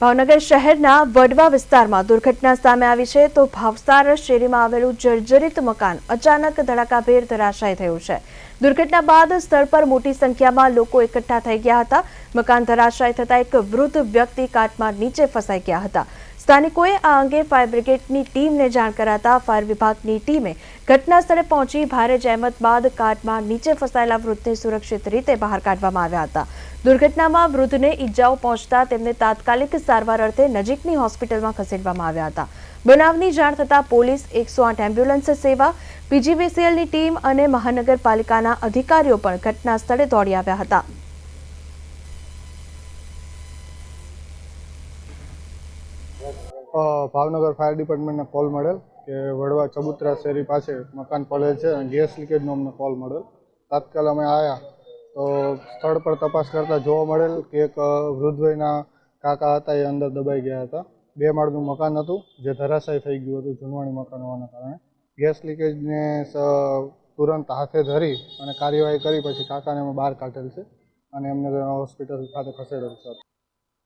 ભાવનગર શહેરના વડવા વિસ્તારમાં દુર્ઘટના સામે આવી છે તો ભાવસાર શેરીમાં આવેલું જર્જરિત મકાન અચાનક ધડાકાભેર ધરાશાયી થયું છે। દુર્ઘટના બાદ સ્થળ પર મોટી સંખ્યામાં લોકો એકઠા થઈ ગયા હતા। મકાન ધરાશાયી થતા એક વૃદ્ધ વ્યક્તિ કાટમાળ નીચે ફસાઈ ગયા હતા। સ્થાનિકોએ આ અંગે ફાયર બ્રિગેડની ટીમને જાણ કરાતા ફાયર વિભાગની ટીમે ઘટના સ્થળે પહોંચી ભારે જહેમત બાદ કાટમાળ નીચે ફસાયેલા વૃદ્ધને સુરક્ષિત રીતે બહાર કાઢવામાં આવ્યા હતા। દુર્ઘટનામાં વૃદ્ધને ઈજાઓ પહોંચતા તેમને તાત્કાલિક સારવાર અર્થે નજીકની હોસ્પિટલમાં ખસેડવામાં આવ્યા હતા। બનાવની જાણ થતાં પોલીસ, 108 એમ્બ્યુલન્સ સેવા, પીજીવીસીએલની ટીમ અને મહાનગરપાલિકાના અધિકારીઓ પણ ઘટના સ્થળે દોડી આવ્યા હતા। ભાવનગર ફાયર ડિપાર્ટમેન્ટને કોલ મળેલ કે વડવા ચબુતરા શેરી પાસે મકાન પડેલ છે અને ગેસ લીકેજનો અમને કોલ મળેલ। તાત્કાલિક અમે આવ્યા તો સ્થળ પર તપાસ કરતાં જોવા મળેલ કે એક વૃદ્ધ વયના કાકા હતા એ અંદર દબાઈ ગયા હતા। 2 માળનું મકાન હતું જે ધરાશાયી થઈ ગયું હતું જૂનવાણી મકાન હોવાના કારણે। ગેસ લીકેજને તુરંત હાથે ધરી અને કાર્યવાહી કરી પછી કાકાને અમે બહાર કાઢેલ છે અને એમને હોસ્પિટલ ખાતે ખસેડેલ છે।